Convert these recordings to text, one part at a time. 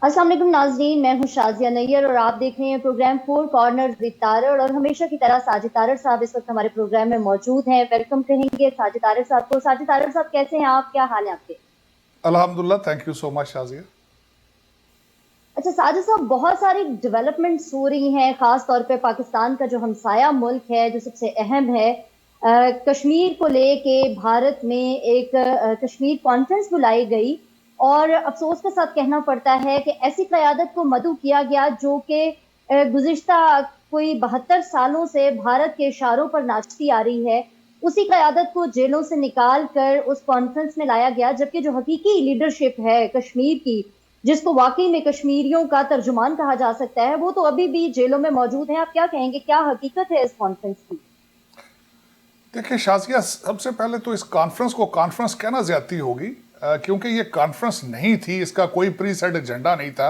अस्सलाम वालेकुम नाजरीन, मैं हूं शाजिया नैयर और आप देख रहे हैं programme four corner with Tarar. और हमेशा की तरह साजिद तारड़ साहब इस वक्त हमारे प्रोग्राम में मौजूद हैं। वेलकम कहेंगे साजिद तारड़ साहब को। साजिद तारड़ साहब, कैसे हैं आप? क्या हाल है आपके? अल्हम्दुलिल्लाह, thank you so much Shazia. अच्छा साजिद साहब, बहुत सारी डेवलपमेंट्स हो रही हैं, खास तौर पे पाकिस्तान का जो हमसाया मुल्क है, जो सबसे अहम है, कश्मीर को लेके भारत में एक कश्मीर कॉन्फ्रेंस बुलाई गई। और अफसोस के साथ कहना पड़ता है कि ऐसी क़यादत को मदऊ किया गया जो कि गुज़िश्ता कोई 72 सालों से भारत के इशारों पर नाचती आ रही है। उसी क़यादत को जेलों से निकाल कर उस कॉन्फ्रेंस में लाया गया, जबकि जो हकीकी लीडरशिप है कश्मीर की, जिसको वाकई में कश्मीरियों का तर्जुमान कहा जा सकता है, वो तो अभी भी जेलों में मौजूद है। आप क्या कहेंगे, क्या हकीकत है इस कॉन्फ्रेंस की? देखिए शाजिया, सबसे पहले तो इस कॉन्फ्रेंस को कॉन्फ्रेंस कहना ज्यादती होगी, क्योंकि ये कॉन्फ्रेंस नहीं थी, इसका कोई प्री सेट एजेंडा नहीं था।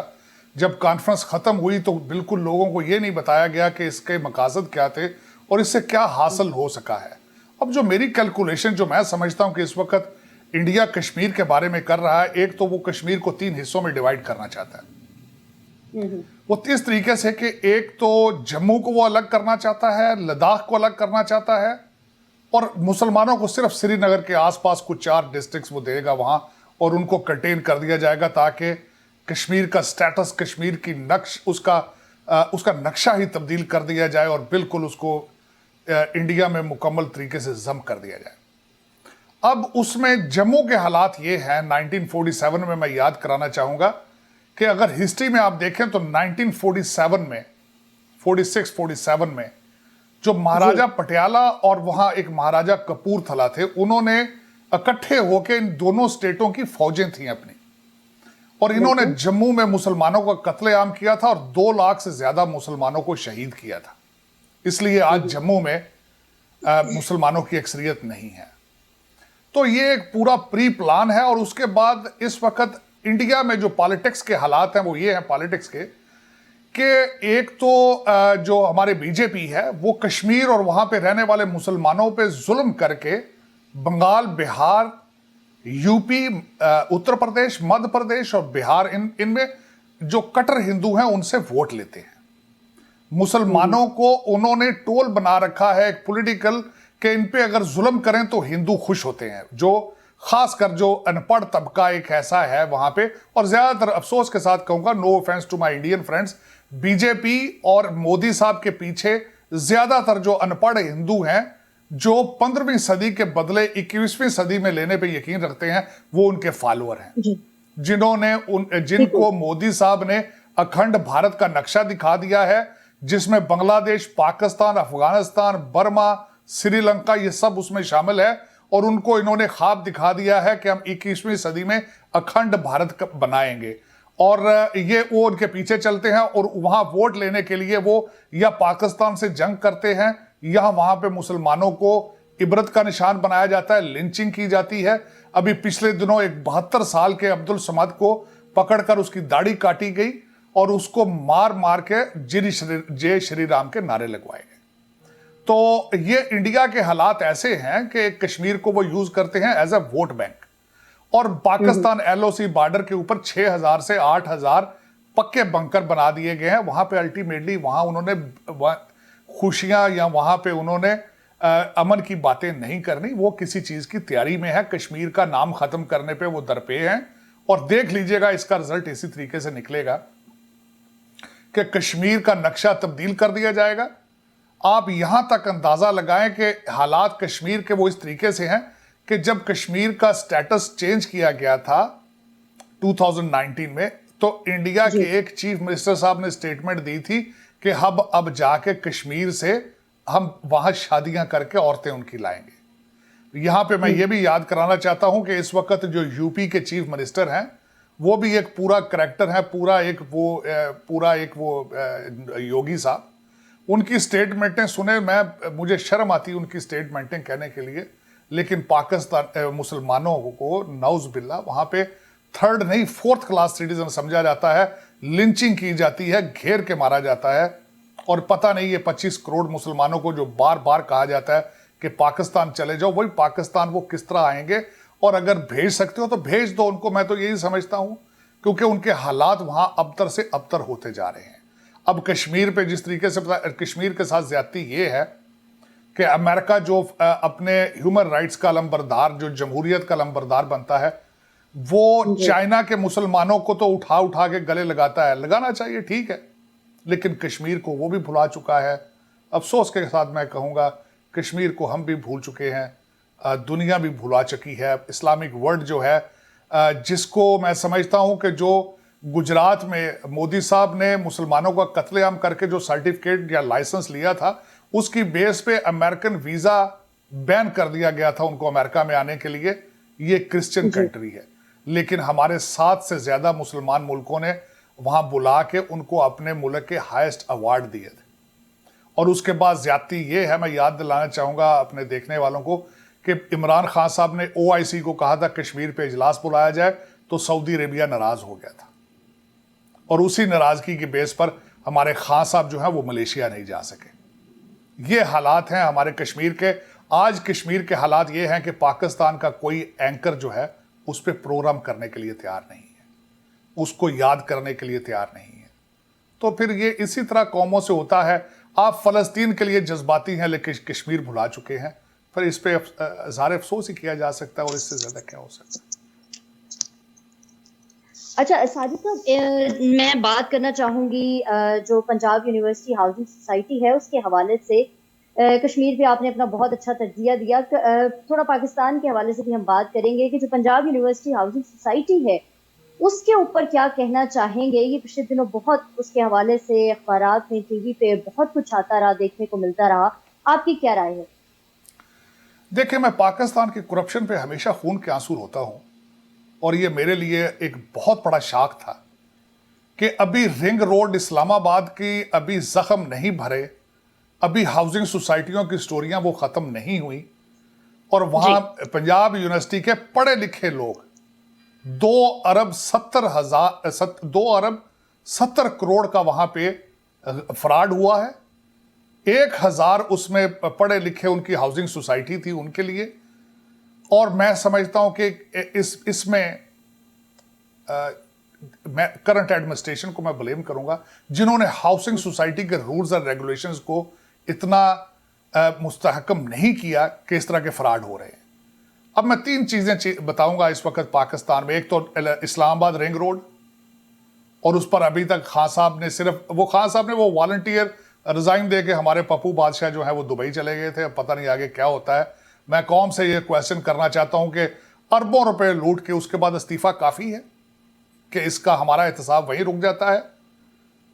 जब कॉन्फ्रेंस खत्म हुई तो बिल्कुल लोगों को ये नहीं बताया गया कि इसके मकासद क्या थे और इससे क्या हासिल हो सका है। अब जो मेरी कैलकुलेशन जो मैं समझता हूं कि इस वक्त इंडिया कश्मीर के बारे में कर रहा है, एक तो वो कश्मीर को 3 हिस्सों में डिवाइड करना चाहता है। वो इस तरीके से कि एक तो जम्मू को वो अलग करना चाहता है, लद्दाख को अलग करना चाहता है, और मुसलमानों को सिर्फ श्रीनगर के आसपास कुछ 4 डिस्ट्रिक्ट्स वो देगा वहां, और उनको कंटेन कर दिया जाएगा ताकि कश्मीर का स्टेटस, कश्मीर की उसका नक्शा ही तब्दील कर दिया जाए और बिल्कुल उसको इंडिया में मुकम्मल तरीके से जम कर दिया जाए। अब उसमें जम्मू के हालात ये हैं, 1947 में मैं याद कराना चाहूंगा कि अगर हिस्ट्री में आप देखें तो 1947 में, 46-47 में जो महाराजा पटियाला और वहां एक महाराजा कपूरथला थे, उन्होंने इकट्ठे होकर इन दोनों स्टेटों की फौजें थी अपनी, और इन्होंने जम्मू में मुसलमानों का कत्लेआम किया था और 2 लाख से ज्यादा मुसलमानों को शहीद किया था। इसलिए आज जम्मू में मुसलमानों की अक्सरियत नहीं है। तो ये एक पूरा प्री प्लान है। और उसके बाद इस वक्त इंडिया में जो पॉलिटिक्स के हालात हैं वो ये हैं पॉलिटिक्स के कि एक तो जो हमारे बीजेपी है वो कश्मीर और वहां पे रहने वाले मुसलमानों पे जुल्म करके बंगाल, बिहार, यूपी, उत्तर प्रदेश, मध्य प्रदेश और बिहार, इनमें जो कट्टर हिंदू हैं उनसे वोट लेते हैं। मुसलमानों को उन्होंने टोल बना रखा है एक पॉलिटिकल कि इन पे अगर जुल्म करें तो हिंदू खुश होते हैं। जो खासकर जो अनपढ़ तबका एक ऐसा है वहां पे, और ज्यादातर अफसोस के साथ कहूंगा, no offence to my Indian friends, BJP और मोदी साहब के पीछे ज्यादातर जो अनपढ़ हिंदू हैं जो 15वीं सदी के बदले 21वीं सदी में लेने पे यकीन रखते हैं, वो उनके फॉलोअर हैं, जिनको मोदी साहब ने अखंड भारत का नक्शा दिखा दिया है, जिसमें बांग्लादेश, पाकिस्तान, अफगानिस्तान, बर्मा, श्रीलंका, ये सब उसमें शामिल है। और उनको इन्होंने ख्वाब दिखा दिया है कि हम 21वीं सदी में अखंड भारत बनाएंगे, और ये वो उनके पीछे चलते हैं। और वहां वोट लेने के लिए वो या पाकिस्तान से जंग करते हैं, या वहां पे मुसलमानों को इबरत का निशान बनाया जाता है, लिंचिंग की जाती है। अभी पिछले दिनों एक 72 साल के अब्दुल समद को पकड़कर उसकी दाढ़ी काटी गई और उसको मार मार के जय श्री राम के नारे लगवाए गए। तो ये इंडिया के हालात ऐसे हैं कि कश्मीर को वो यूज करते हैं एज अ वोट बैंक। और पाकिस्तान एलओसी बॉर्डर के ऊपर 6000 से 8000 पक्के बंकर बना दिए गए हैं। वहां पे अल्टीमेटली वहां उन्होंने खुशियां या वहां पे उन्होंने अमन की बातें नहीं करनी, वो किसी चीज की तैयारी में है। कश्मीर का नाम खत्म करने पे वो दरपे हैं, और देख लीजिएगा इसका रिजल्ट इसी तरीके से निकलेगा कि कश्मीर का नक्शा तब्दील कर दिया जाएगा। आप यहां तक अंदाजा लगाएं कि हालात कश्मीर के वो इस तरीके से हैं कि जब कश्मीर का स्टेटस चेंज किया गया था 2019 में, तो इंडिया के एक चीफ मिनिस्टर साहब ने स्टेटमेंट दी थी कि हम अब जाके कश्मीर से हम वहां शादियां करके औरतें उनकी लाएंगे। यहां पे मैं ये भी याद कराना चाहता हूं कि इस वक्त जो यूपी के चीफ मिनिस्टर हैं वो भी एक पूरा करैक्टर है, पूरा एक वो योगी साहब। उनकी स्टेटमेंटें सुने, मुझे शर्म आती उनकी स्टेटमेंटें कहने के लिए, लेकिन पाकिस्तान मुसलमानों को नौज बिल्ला वहां पे 3rd नहीं 4th क्लास सिटीजन समझा जाता है, लिंचिंग की जाती है, घेर के मारा जाता है। और पता नहीं ये 25 करोड़ मुसलमानों को जो बार बार कहा जाता है कि पाकिस्तान चले जाओ, वही पाकिस्तान वो किस तरह आएंगे। और अगर भेज सकते हो तो भेज दो उनको। मैं तो यही समझता हूं क्योंकि उनके हालात वहां अबतर से अबतर होते जा रहे हैं। अब कश्मीर पे जिस तरीके से कश्मीर के साथ ज्यादती ये है कि अमेरिका जो अपने ह्यूमन राइट्स का अलंबरदार, जो जमहूरियत का अलंबरदार बनता है, वो जी। चाइना के मुसलमानों को तो उठा उठा के गले लगाता है, लगाना चाहिए, ठीक है, लेकिन कश्मीर को वो भी भुला चुका है। अफसोस के साथ मैं कहूँगा कश्मीर को हम भी भूल चुके हैं, दुनिया भी भुला चुकी है। इस्लामिक वर्ल्ड जो है, जिसको मैं समझता हूँ कि जो गुजरात में मोदी साहब ने मुसलमानों का कत्लेआम करके जो सर्टिफिकेट या लाइसेंस लिया था, उसकी बेस पे अमेरिकन वीज़ा बैन कर दिया गया था उनको अमेरिका में आने के लिए। ये क्रिश्चियन कंट्री है, लेकिन हमारे 7 से ज़्यादा मुसलमान मुल्कों ने वहाँ बुला के उनको अपने मुल्क के हाईएस्ट अवार्ड दिए थे। और उसके बाद ज्यादती ये है, मैं याद दिलाना चाहूँगा अपने देखने वालों को, कि इमरान खान साहब ने OIC को कहा था कश्मीर पे इजलास बुलाया जाए, तो सऊदी अरेबिया नाराज़ हो गया था, और उसी नाराज़गी की बेस पर हमारे खान साहब जो हैं वो मलेशिया नहीं जा सके। ये हालात हैं हमारे कश्मीर के। आज कश्मीर के हालात ये हैं कि पाकिस्तान का कोई एंकर जो है उस पर प्रोग्राम करने के लिए तैयार नहीं है, उसको याद करने के लिए तैयार नहीं है। तो फिर ये इसी तरह कौमों से होता है। आप फ़लस्तीन के लिए जज्बाती हैं लेकिन कश्मीर भुला चुके हैं, फिर इस पर इज़हार अफसोस ही किया जा सकता है, और इससे ज़्यादा क्या हो सकता है। अच्छा साजिद साहब, मैं बात करना चाहूंगी जो पंजाब यूनिवर्सिटी हाउसिंग सोसाइटी है उसके हवाले से। कश्मीर पे आपने अपना बहुत अच्छा तज्जिया दिया। थोड़ा पाकिस्तान के हवाले से भी हम बात करेंगे कि जो पंजाब यूनिवर्सिटी हाउसिंग सोसाइटी है उसके ऊपर क्या कहना चाहेंगे। ये पिछले दिनों बहुत उसके हवाले से अखबारात में, टीवी पे बहुत कुछ आता रहा, देखने को मिलता रहा। आपकी क्या राय है? देखिए, मैं पाकिस्तान की करप्शन पे हमेशा खून के आंसू रोता हूं, और ये मेरे लिए एक बहुत बड़ा शाख था कि अभी रिंग रोड इस्लामाबाद की अभी जख्म नहीं भरे, अभी हाउसिंग सोसाइटियों की स्टोरियां वो खत्म नहीं हुई, और वहां पंजाब यूनिवर्सिटी के पढ़े लिखे लोग 2 अरब 70 करोड़ का वहां पे फ्रॉड हुआ है। 1000 उसमें पढ़े लिखे उनकी हाउसिंग सोसाइटी थी उनके लिए। और मैं समझता हूं कि इसमें मैं करंट एडमिनिस्ट्रेशन को मैं ब्लेम करूंगा, जिन्होंने हाउसिंग सोसाइटी के रूल्स और रेगुलेशंस को इतना मुस्तहकम नहीं किया कि इस तरह के फ्रॉड हो रहे हैं। अब मैं 3 चीजें बताऊंगा इस वक्त पाकिस्तान में। एक तो इस्लामाबाद रिंग रोड, और उस पर अभी तक खान साहब ने वो वॉलंटियर रिजाइन दे के हमारे पप्पू बादशाह जो है वो दुबई चले गए थे। अब पता नहीं आगे क्या होता है। मैं कौम से ये क्वेश्चन करना चाहता हूं कि अरबों रुपए लूट के उसके बाद इस्तीफा काफी है कि इसका हमारा एहतसाब वहीं रुक जाता है,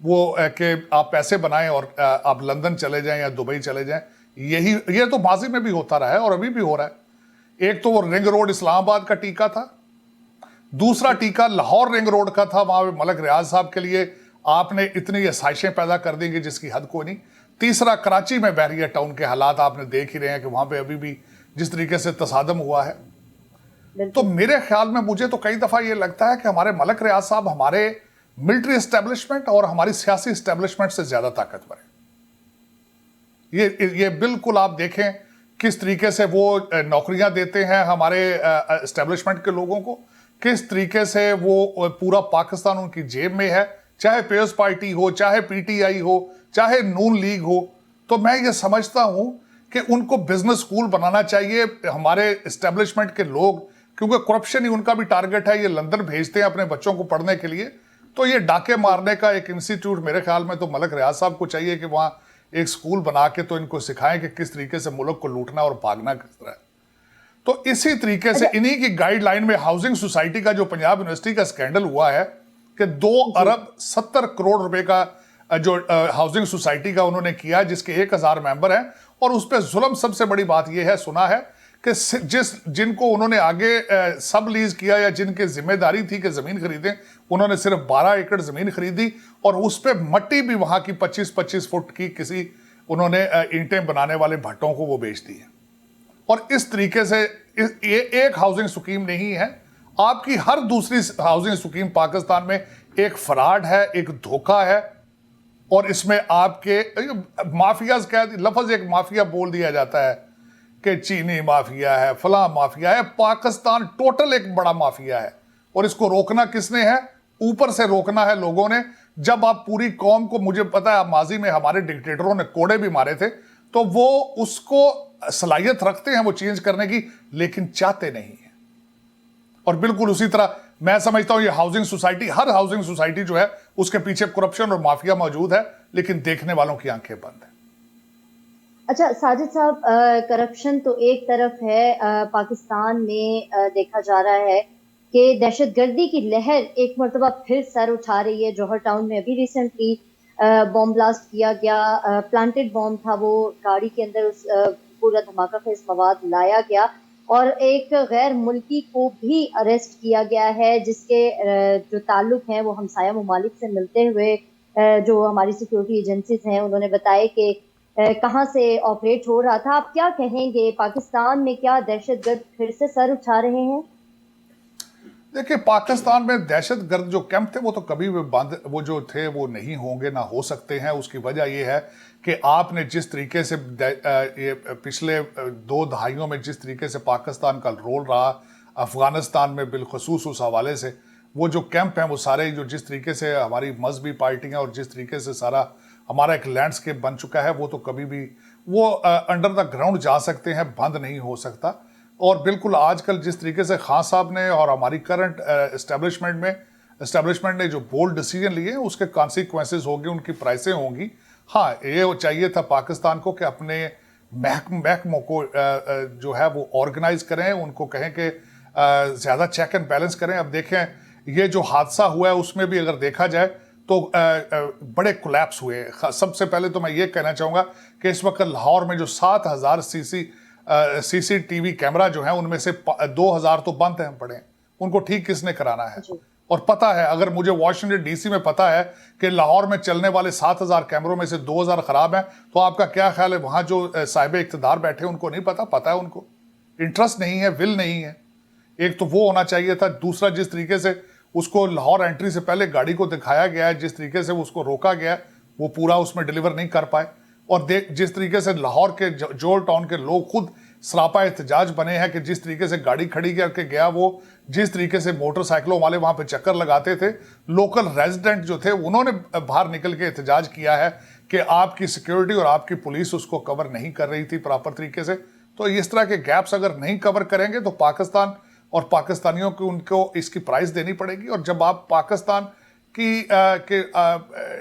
वो कि आप पैसे बनाएं और आप लंदन चले जाएं या दुबई चले जाएं। ये तो माजी में भी होता रहा है और अभी भी हो रहा है। एक तो वो रिंग रोड इस्लामाबाद का टीका था, दूसरा टीका लाहौर रिंग रोड का था। वहां मलक रियाज साहब के लिए आपने इतनी आसाइशें पैदा कर दी कि जिसकी हद कोई नहीं। तीसरा कराची में बैरियर टाउन के हालात आपने देख ही रहे हैं कि वहां पे अभी भी जिस तरीके से तसादम हुआ है। तो मेरे ख्याल में मुझे तो कई दफा ये लगता है कि हमारे मलक रियाज साहब हमारे मिलिट्री एस्टेब्लिशमेंट और हमारी सियासी एस्टेब्लिशमेंट से ज्यादा ताकतवर है। ये बिल्कुल आप देखें किस तरीके से वो नौकरियां देते हैं हमारे एस्टेब्लिशमेंट के लोगों को, किस तरीके से वो पूरा पाकिस्तान उनकी जेब में है, चाहे पीपल्स पार्टी हो, चाहे PTI हो, चाहे नून लीग हो। तो मैं ये समझता हूं कि उनको बिजनेस स्कूल बनाना चाहिए हमारे एस्टेब्लिशमेंट के लोग, क्योंकि करप्शन ही उनका भी टारगेट है। ये लंदन भेजते हैं अपने बच्चों को पढ़ने के लिए, तो ये डाके मारने का एक इंस्टीट्यूट मेरे ख्याल में तो मलक रियाज साहब को चाहिए कि वहां एक स्कूल बना के तो इनको सिखाएं कि किस तरीके से मुल्क को लूटना और भागना किस तरह है। तो इसी तरीके से इन्हीं की गाइडलाइन में हाउसिंग सोसाइटी का जो पंजाब यूनिवर्सिटी का स्कैंडल हुआ है कि 2 अरब 70 करोड़ रुपए का जो हाउसिंग सोसाइटी का उन्होंने किया, जिसके 1000 मेंबर हैं, और उस पर जुल्म सबसे बड़ी बात यह है, सुना है कि जिनको उन्होंने आगे सब लीज किया या जिनकी जिम्मेदारी थी कि जमीन खरीदें, उन्होंने सिर्फ 12 एकड़ जमीन खरीदी और उस पर मट्टी भी वहां की 25-25 फुट की किसी उन्होंने ईंटें बनाने वाले भट्टों को वो बेच दी है। और इस तरीके से ये एक हाउसिंग स्कीम नहीं है, आपकी हर दूसरी हाउसिंग स्कीम पाकिस्तान में एक फ्रॉड है, एक धोखा है। और इसमें आपके माफिया लफ्ज एक माफिया बोल दिया जाता है कि चीनी माफिया है, फला माफिया है। पाकिस्तान टोटल एक बड़ा माफिया है, और इसको रोकना किसने है? ऊपर से रोकना है लोगों ने। जब आप पूरी कौम को, मुझे पता है माजी में हमारे डिक्टेटरों ने कोड़े भी मारे थे, तो वो उसको सलाहियत रखते हैं वो चेंज करने की, लेकिन चाहते नहीं है। और बिल्कुल उसी तरह मैं समझता हूं ये हाउसिंग सोसाइटी, हर हाउसिंग सोसाइटी जो है उसके पीछे करप्शन और माफिया मौजूद है, लेकिन देखने वालों की आंखें बंद है। अच्छा साजिद साहब, करप्शन तो एक तरफ है, पाकिस्तान में देखा जा रहा है कि दहशतगर्दी की लहर एक मरतबा फिर सर उठा रही है। जौहर टाउन में अभी रिसेंटली बॉम्ब ब्लास्ट किया गया, प्लांटेड बॉम्ब था वो, गाड़ी के अंदर उस पूरा धमाका खेज मवाद लाया गया और एक गैर मुल्की को भी अरेस्ट किया गया है, जिसके जो ताल्लुक हैं वो हमसाया ममालिक से मिलते हुए जो हमारी सिक्योरिटी एजेंसीज हैं उन्होंने बताया कि कहाँ से ऑपरेट हो रहा था। आप क्या कहेंगे, पाकिस्तान में क्या दहशतगर्द फिर से सर उठा रहे हैं? देखिए, पाकिस्तान में दहशतगर्द जो कैंप थे वो तो कभी भी बंद, वो जो थे वो नहीं होंगे, ना हो सकते हैं। उसकी वजह ये है कि आपने जिस तरीके से ये पिछले 2 दहाइयों में जिस तरीके से पाकिस्तान का रोल रहा अफगानिस्तान में, बिलखसूस उस हवाले से वो जो कैंप हैं वो सारे, जो जिस तरीके से हमारी मजहबी पार्टियां और जिस तरीके से सारा हमारा एक लैंडस्केप बन चुका है, वो तो कभी भी वो अंडर द ग्राउंड जा सकते हैं, बंद नहीं हो सकता। और बिल्कुल आजकल जिस तरीके से खान साहब ने और हमारी करंट एस्टेब्लिशमेंट ने जो बोल्ड डिसीजन लिए हैं उसके कॉन्सिक्वेंसेस होंगे, उनकी प्राइसें होंगी। हाँ, ये चाहिए था पाकिस्तान को कि अपने महकमों को जो है वो ऑर्गेनाइज करें, उनको कहें कि ज़्यादा चेक एंड बैलेंस करें। अब देखें ये जो हादसा हुआ है उसमें भी अगर देखा जाए तो बड़े कोलैप्स हुए। सबसे पहले तो मैं ये कहना चाहूँगा कि इस वक्त लाहौर में जो 7,000 सीसीटीवी कैमरा जो है उनमें से 2,000 तो बंद हैं पड़े, उनको ठीक किसने कराना है? और पता है, अगर मुझे वाशिंगटन डीसी में पता है कि लाहौर में चलने वाले 7,000 कैमरों में से 2,000 खराब हैं, तो आपका क्या ख्याल है वहां जो साहिब इख्तिदार बैठे उनको नहीं पता? पता है, उनको इंटरेस्ट नहीं है, विल नहीं है। एक तो वो होना चाहिए था। दूसरा, जिस तरीके से उसको लाहौर एंट्री से पहले गाड़ी को दिखाया गया है, जिस तरीके से उसको रोका गया, वो पूरा उसमें डिलीवर नहीं कर पाए। और जिस तरीके से लाहौर के जोल टाउन के लोग खुद सरापा एहतजाज बने हैं कि जिस तरीके से गाड़ी खड़ी करके गया, वो जिस तरीके से मोटरसाइकिलों वाले वहां पे चक्कर लगाते थे, लोकल रेजिडेंट जो थे उन्होंने बाहर निकल के एहतजाज किया है कि आपकी सिक्योरिटी और आपकी पुलिस उसको कवर नहीं कर रही थी प्रॉपर तरीके से। तो इस तरह के गैप्स अगर नहीं कवर करेंगे तो पाकिस्तान और पाकिस्तानियों को उनको इसकी प्राइस देनी पड़ेगी। और जब आप पाकिस्तान की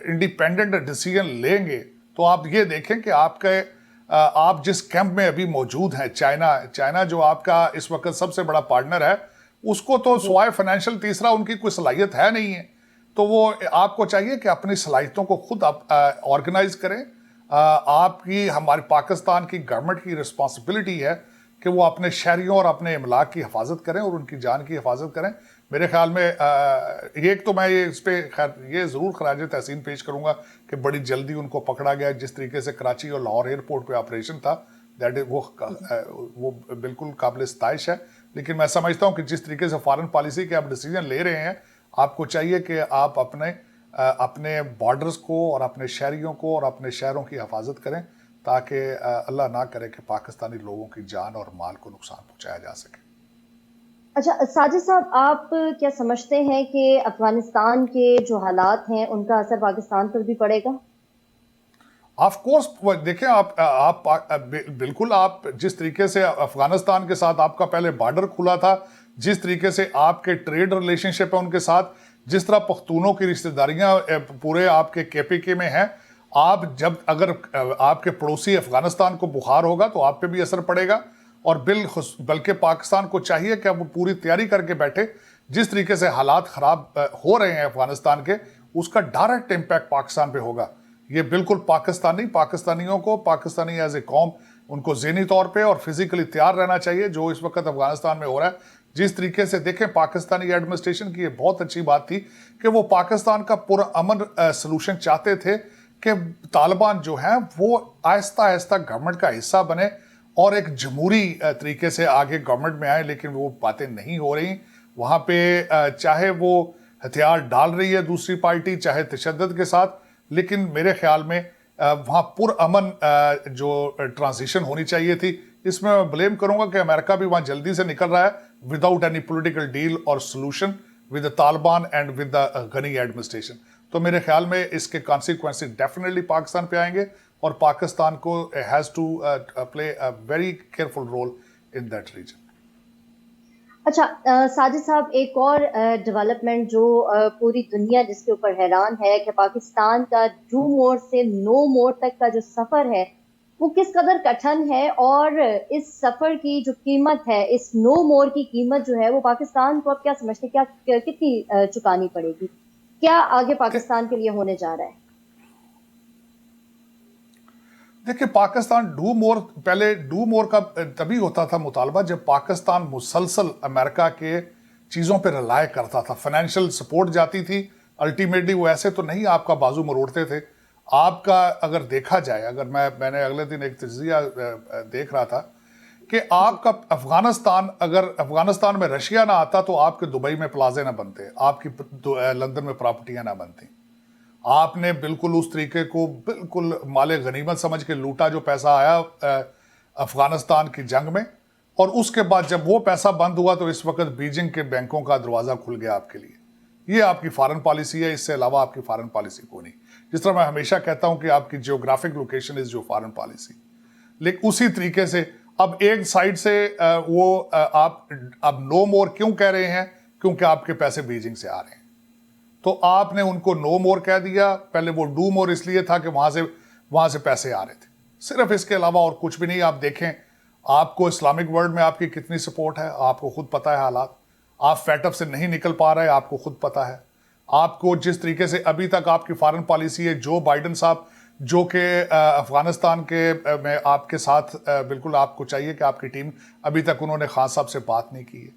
इंडिपेंडेंट डिसीजन लेंगे तो आप ये देखें कि आप जिस कैंप में अभी मौजूद हैं, चाइना जो आपका इस वक्त सबसे बड़ा पार्टनर है, उसको तो स्वाय फाइनेंशियल तीसरा उनकी कोई सलाहियत है नहीं है। तो वो आपको चाहिए कि अपनी सलाहियतों को खुद आप ऑर्गेनाइज करें। आपकी, हमारे पाकिस्तान की गवर्नमेंट की रिस्पॉन्सिबिलिटी है कि वो अपने शहरियों और अपने इमलाक की हिफाजत करें और उनकी जान की हिफाजत करें। मेरे ख्याल में एक तो मैं इस पर खैर ये ज़रूर खराज तहसीन पेश करूंगा कि बड़ी जल्दी उनको पकड़ा गया। जिस तरीके से कराची और लाहौर एयरपोर्ट पे ऑपरेशन था, दैट इज वो बिल्कुल काबिल सताइश है। लेकिन मैं समझता हूँ कि जिस तरीके से फॉरेन पॉलिसी के आप डिसीजन ले रहे हैं, आपको चाहिए कि आप अपने बॉर्डर्स को और अपने शहरियों को और अपने शहरों की हिफाजत करें, ताकि अल्लाह ना करे कि पाकिस्तानी लोगों की जान और माल को नुकसान पहुंचाया जा सके। अच्छा साजिद साहब, आप क्या समझते हैं कि अफगानिस्तान के जो हालात हैं उनका असर पाकिस्तान पर भी पड़ेगा? ऑफ कोर्स, देखें आप बिल्कुल, आप जिस तरीके से अफगानिस्तान के साथ आपका पहले बॉर्डर खुला था, जिस तरीके से आपके ट्रेड रिलेशनशिप है उनके साथ, जिस तरह पख्तूनों की रिश्तेदारियां पूरे आपके केपीके में हैं, आप जब अगर आपके पड़ोसी अफगानिस्तान को बुखार होगा तो आप पे भी असर पड़ेगा। और बल्कि पाकिस्तान को चाहिए कि अब वो पूरी तैयारी करके बैठे। जिस तरीके से हालात खराब हो रहे हैं अफगानिस्तान के, उसका डायरेक्ट इम्पैक्ट पाकिस्तान पे होगा। ये बिल्कुल पाकिस्तानियों को, पाकिस्तानी एज ए कौम, उनको ज़हनी तौर पे और फिजिकली तैयार रहना चाहिए जो इस वक्त अफगानिस्तान में हो रहा है। जिस तरीके से देखें, पाकिस्तानी एडमिनिस्ट्रेशन की ये बहुत अच्छी बात थी कि वो पाकिस्तान का पुरअमन सलूशन चाहते थे कि तालिबान जो है वो आहिस्ता आहिस्ता गवर्नमेंट का हिस्सा बने और एक जमहूरी तरीके से आगे गवर्नमेंट में आए। लेकिन वो बातें नहीं हो रही वहाँ पे। चाहे वो हथियार डाल रही है दूसरी पार्टी, चाहे तशद्दुद के साथ, लेकिन मेरे ख्याल में वहाँ पुरअमन जो ट्रांजिशन होनी चाहिए थी। इसमें मैं ब्लेम करूँगा कि अमेरिका भी वहाँ जल्दी से निकल रहा है विदाउट एनी पॉलिटिकल डील और solution. With the Taliban and with the Ghani administration. तो मेरे ख्याल में इसके कॉन्सिक्वेंसेस डेफिनेटली पाकिस्तान पे आएंगे और पाकिस्तान को has to play a very careful role in that region. अच्छा, साजिद साहब, एक और डेवलपमेंट जो पूरी दुनिया जिसके ऊपर हैरान है कि पाकिस्तान का डू मोर से नो मोर तक का जो सफर है वो किस कदर कठिन है, और इस सफर की जो कीमत है, इस नो मोर की कीमत जो है वो पाकिस्तान को, आप क्या समझते हैं, कितनी चुकानी पड़ेगी? क्या आगे पाकिस्तान के लिए होने जा रहा है? देखिए, पाकिस्तान डू मोर, पहले डू मोर का तभी होता था मुतालबा जब पाकिस्तान मुसलसल अमेरिका के चीज़ों पर रिलाय करता था, फाइनेंशियल सपोर्ट जाती थी। अल्टीमेटली वो ऐसे तो नहीं आपका बाजू मरोड़ते थे। आपका अगर देखा जाए, अगर मैंने अगले दिन एक तजिया देख रहा था कि आपका अफगानिस्तान, अगर अफगानिस्तान में रशिया ना आता तो आपके दुबई में प्लाजे ना बनते, आपकी लंदन में प्रॉपर्टियां ना बनती। आपने बिल्कुल उस तरीके को बिल्कुल माले गनीमत समझ के लूटा जो पैसा आया अफगानिस्तान की जंग में, और उसके बाद जब वो पैसा बंद हुआ तो इस वक्त बीजिंग के बैंकों का दरवाज़ा खुल गया आपके लिए। ये आपकी फॉरेन पॉलिसी है, इससे अलावा आपकी फॉरेन पॉलिसी को नहीं। जिस तरह मैं हमेशा कहता हूं कि आपकी जियोग्राफिक लोकेशन इज जो फॉरेन पॉलिसी, लेकिन उसी तरीके से अब एक साइड से आप अब नो मोर क्यों कह रहे हैं? क्योंकि आपके पैसे बीजिंग से आ रहे हैं, तो आपने उनको नो मोर कह दिया। पहले वो डू मोर इसलिए था कि वहां से पैसे आ रहे थे, सिर्फ इसके अलावा और कुछ भी नहीं। आप देखें, आपको इस्लामिक वर्ल्ड में आपकी कितनी सपोर्ट है, आपको खुद पता है हालात। आप फैटअप से नहीं निकल पा रहे, आपको खुद पता है। आपको जिस तरीके से अभी तक आपकी फॉरेन पॉलिसी है, जो बाइडन साहब जो कि अफगानिस्तान के में आपके साथ बिल्कुल आपको चाहिए कि आपकी टीम, अभी तक उन्होंने खान साहब से बात नहीं की है।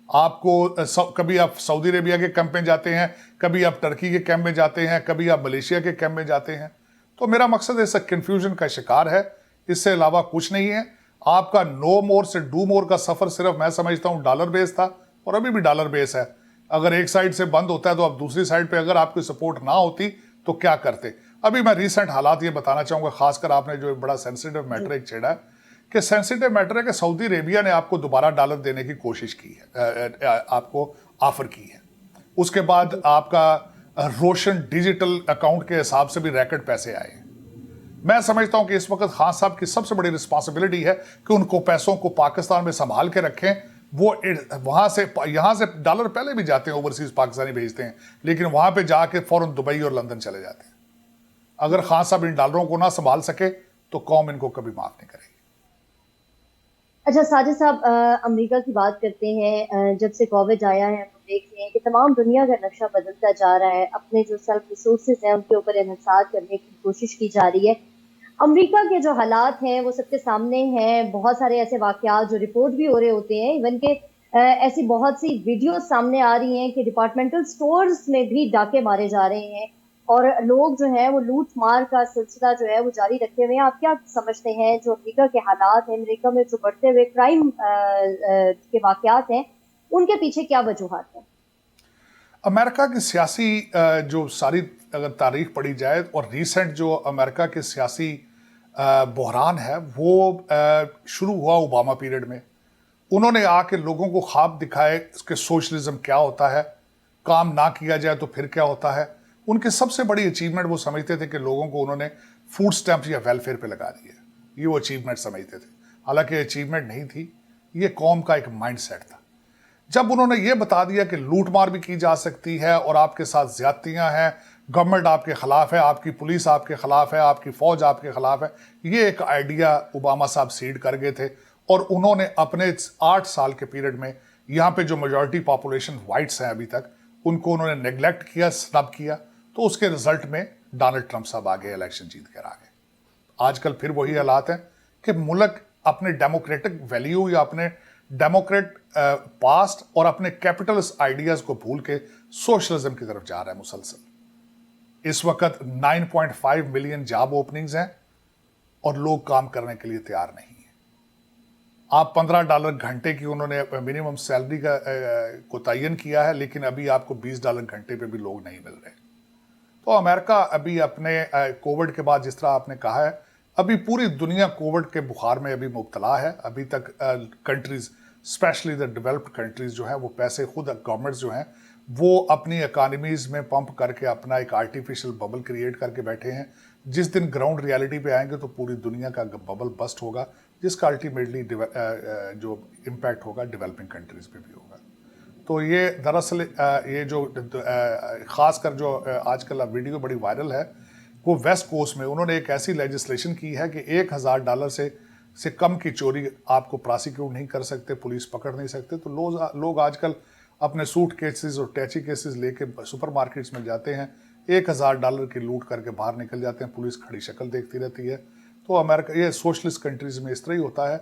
आपको कभी आप सऊदी अरेबिया के कैंप में जाते हैं, कभी आप टर्की के कैंप में जाते हैं, कभी आप मलेशिया के कैंप में जाते हैं। तो मेरा मकसद इस कन्फ्यूजन का शिकार है, इससे अलावा कुछ नहीं है। आपका नो मोर से डू मोर का सफर सिर्फ मैं समझता हूं डॉलर बेस था, और अभी भी डॉलर बेस है। अगर एक साइड से बंद होता है तो अब दूसरी साइड पे अगर आपकी सपोर्ट ना होती तो क्या करते। अभी मैं रीसेंट हालात ये बताना चाहूंगा, खासकर आपने जो बड़ा सेंसिटिव मैटर एक छेड़ा है कि सेंसिटिव मैटर है कि सऊदी अरेबिया ने आपको दोबारा डॉलर देने की कोशिश की है, आपको ऑफर की है। उसके बाद आपका रोशन डिजिटल अकाउंट के हिसाब से भी रैकेट पैसे आए हैं। मैं समझता हूं कि इस वक्त खान साहब की सबसे बड़ी रिस्पॉन्सिबिलिटी है कि उनको पैसों को पाकिस्तान में संभाल के रखें। वो वहां से, यहां से डॉलर पहले भी जाते हैं, ओवरसीज पाकिस्तानी भेजते हैं, लेकिन वहां पे जाके फौरन दुबई और लंदन चले जाते हैं। अगर खान साहब इन डॉलरों को ना संभाल सके तो कौम इनको कभी माफ नहीं करेगी। अच्छा साजिद साहब, अमेरिका की बात करते हैं। जब से कोविड आया है हम देख रहे हैं कि तमाम दुनिया का नक्शा बदलता जा रहा है। अपने जो सेल्फ रिसोर्सेज हैं उनके ऊपर इन्हिसार करने की कोशिश की जा रही है। अमेरिका के जो हालात हैं वो सबके सामने हैं। बहुत सारे ऐसे वाकयात जो रिपोर्ट भी हो रहे होते हैं, इवन के ऐसी बहुत सी वीडियो सामने आ रही हैं कि डिपार्टमेंटल स्टोर्स में भी डाके मारे जा रहे हैं और लोग जो है वो लूट मार का सिलसिला जो है वो जारी रखे हुए हैं। आप क्या समझते हैं जो अमेरिका के हालात हैं, अमेरिका में जो बढ़ते हुए क्राइम के वाकयात हैं, उनके पीछे क्या वजूहात हैं? अमेरिका की सियासी जो सारी अगर तारीख पढ़ी जाए और रिसेंट जो अमेरिका के सियासी बहरान है वो शुरू हुआ ओबामा पीरियड में। उन्होंने आके लोगों को ख्वाब दिखाए कि सोशलिज्म क्या होता है, काम ना किया जाए तो फिर क्या होता है। उनकी सबसे बड़ी अचीवमेंट वो समझते थे कि लोगों को उन्होंने फूड स्टैंप्स या वेलफेयर पे लगा दिया, ये वो अचीवमेंट समझते थे। हालांकि अचीवमेंट नहीं थी, ये कौम का एक माइंडसेट था। जब उन्होंने ये बता दिया कि लूटमार भी की जा सकती है और आपके साथ ज्यादतियां हैं, गवर्नमेंट आपके खिलाफ है, आपकी पुलिस आपके खिलाफ है, आपकी फौज आपके खिलाफ है, ये एक आइडिया ओबामा साहब सीड कर गए थे। और उन्होंने अपने 8 साल के पीरियड में यहाँ पे जो मेजॉरिटी पॉपुलेशन वाइट्स हैं अभी तक, उनको उन्होंने नेग्लेक्ट किया, स्नब किया। तो उसके रिजल्ट में डोनाल्ड ट्रंप साहब आगे इलेक्शन जीत कर आ गए। आजकल फिर वही हालात हैं कि मुल्क अपने डेमोक्रेटिक वैल्यू या अपने डेमोक्रेट पास्ट और अपने कैपिटलिस्ट आइडियाज को भूल के सोशलिज्म की तरफ जा रहा है मुसलसल। इस वक्त 9.5 मिलियन जॉब ओपनिंग्स हैं और लोग काम करने के लिए तैयार नहीं है। आप $15 घंटे की उन्होंने मिनिमम सैलरी का को तयन किया है, लेकिन अभी आपको $20 घंटे पे भी लोग नहीं मिल रहे। तो अमेरिका अभी अपने कोविड के बाद, जिस तरह आपने कहा है, अभी पूरी दुनिया कोविड के बुखार में अभी मुब्तला है। अभी तक countries, specially the developed countries जो हैं, वो पैसे खुद गवर्नमेंट्स जो हैं वो अपनी इकानमीज में पंप करके अपना एक आर्टिफिशियल बबल क्रिएट करके बैठे हैं। जिस दिन ग्राउंड रियलिटी पे आएंगे तो पूरी दुनिया का बबल बस्ट होगा, जिसका अल्टीमेटली जो इम्पैक्ट होगा डेवलपिंग कंट्रीज पे भी होगा। तो ये दरअसल ये जो ख़ासकर जो आजकल वीडियो बड़ी वायरल है, वो वेस्ट कोस्ट में उन्होंने एक ऐसी लेजिस्लेशन की है कि $1000 से कम की चोरी आपको प्रोसिक्यूट नहीं कर सकते, पुलिस पकड़ नहीं सकते। तो लोग आजकल अपने सूट केसेस और टैची केसेस लेके सुपरमार्केट्स में जाते हैं, $1000 की लूट करके बाहर निकल जाते हैं, पुलिस खड़ी शक्ल देखती रहती है। तो अमेरिका, ये सोशलिस्ट कंट्रीज में इस तरह ही होता है,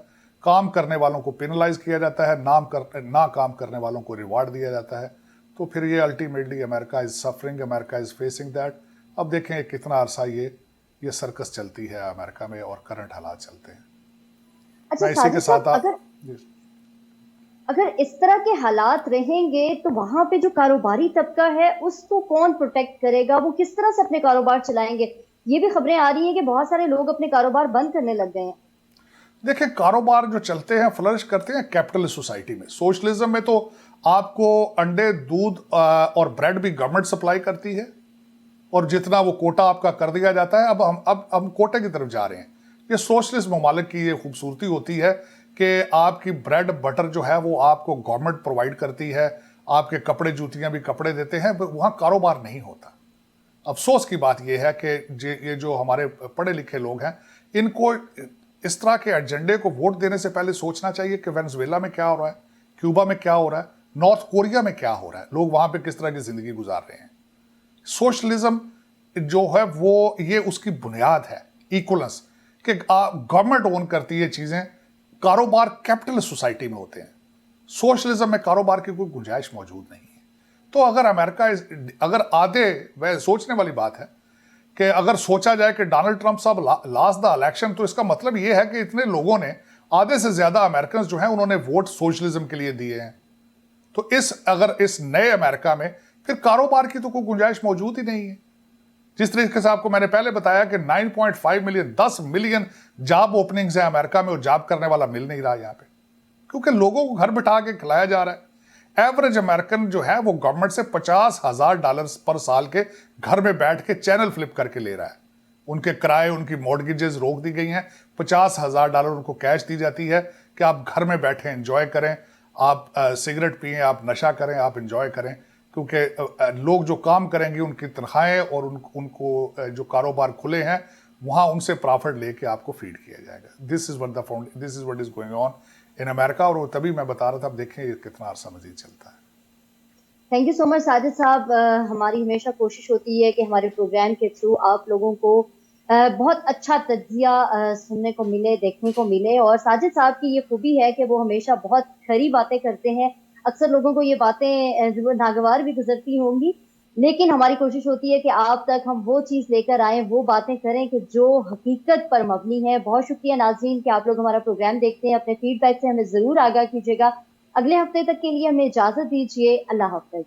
काम करने वालों को पेनलाइज किया जाता है, ना काम करने वालों को रिवार्ड दिया जाता है। तो फिर ये ultimately America is suffering, America is facing that. अब देखें कितना अरसा ये सर्कस चलती है अमेरिका में और करंट हालात चलते हैं। अच्छा इसी के साथ अगर इस तरह के हालात रहेंगे तो वहां पे जो कारोबारी तबका है उसको कौन प्रोटेक्ट करेगा, वो किस तरह से अपने कारोबार चलाएंगे? ये भी खबरें आ रही हैं कि बहुत सारे लोग अपने कारोबार बंद करने लग गए हैं। देखिए, कारोबार जो चलते हैं फ्लरिश करते हैं कैपिटलिस्ट सोसाइटी में। सोशलिज्म में तो आपको अंडे, दूध और ब्रेड भी गवर्नमेंट सप्लाई करती है, और जितना वो कोटा आपका कर दिया जाता है। अब हम कोटे की तरफ जा रहे हैं। ये सोशलिस्ट ममालिक की ये खूबसूरती होती है कि आपकी ब्रेड बटर जो है वो आपको गवर्नमेंट प्रोवाइड करती है, आपके कपड़े जूतियां भी कपड़े देते हैं, वहां कारोबार नहीं होता। अफसोस की बात यह है कि ये जो हमारे पढ़े लिखे लोग हैं, इनको इस तरह के एजेंडे को वोट देने से पहले सोचना चाहिए कि वेनेजुएला में क्या हो रहा है, क्यूबा में क्या हो रहा है, नॉर्थ कोरिया में क्या हो रहा है, लोग वहां पे किस तरह की जिंदगी गुजार रहे हैं। सोशलिज्म जो है वो ये उसकी बुनियाद है इक्वलेंस, कि गवर्नमेंट ओन करती है चीजें, कारोबार कैपिटलिस्ट सोसाइटी में होते हैं। सोशलिज्म में कारोबार की कोई गुंजाइश मौजूद नहीं है। तो अगर अमेरिका, अगर आधे, वह सोचने वाली बात है कि अगर सोचा जाए कि डोनाल्ड ट्रंप साहब लास्ट द इलेक्शन, तो इसका मतलब यह है कि इतने लोगों ने, आधे से ज्यादा अमेरिकन जो हैं उन्होंने वोट सोशलिज्म के लिए दिए हैं। तो अगर इस नए अमेरिका में फिर कारोबार की तो कोई गुंजाइश मौजूद ही नहीं है। जिस तरीके से आपको मैंने पहले बताया कि 9.5 मिलियन, 10 मिलियन जॉब ओपनिंग्स है अमेरिका में, और जॉब करने वाला मिल नहीं रहा यहां पे, क्योंकि लोगों को घर बिठा के खिलाया जा रहा है। एवरेज अमेरिकन जो है वो गवर्नमेंट से $50,000 पर साल के घर में बैठ के चैनल फ्लिप करके ले रहा है। उनके किराए, उनकी मॉर्गेजेस रोक दी गई हैं, $50,000 उनको कैश दी जाती है कि आप घर में बैठे एंजॉय करें, आप सिगरेट पिएं, आप नशा करें, आप एंजॉय करें। क्योंकि लोग जो काम करेंगे उनकी तनख्वाहें और उनको जो कारोबार खुले हैं वहां उनसे प्रॉफिट लेके आपको फीड किया जाएगा। This is what is going on in America. और तभी मैं बता रहा था, अब देखें कितना अरसा मजीद चलता है। Thank you so much Sajid साहब। हमारी हमेशा कोशिश होती है कि हमारे प्रोग्राम के थ्रू आप लोगों को बहुत अच्छा तज्जिया सुनने को मिले, देखने को मिले। और साजिद साहब की ये खूबी है कि वो हमेशा बहुत खरी बातें करते हैं। अक्सर लोगों को ये बातें जो नागवार भी गुजरती होंगी, लेकिन हमारी कोशिश होती है कि आप तक हम वो चीज़ लेकर आए, वो बातें करें कि जो हकीकत पर मबनी है। बहुत शुक्रिया नाज़रीन कि आप लोग हमारा प्रोग्राम देखते हैं। अपने फीडबैक से हमें ज़रूर आगाह कीजिएगा। अगले हफ्ते तक के लिए हमें इजाज़त दीजिए। अल्लाह हाफ़िज़।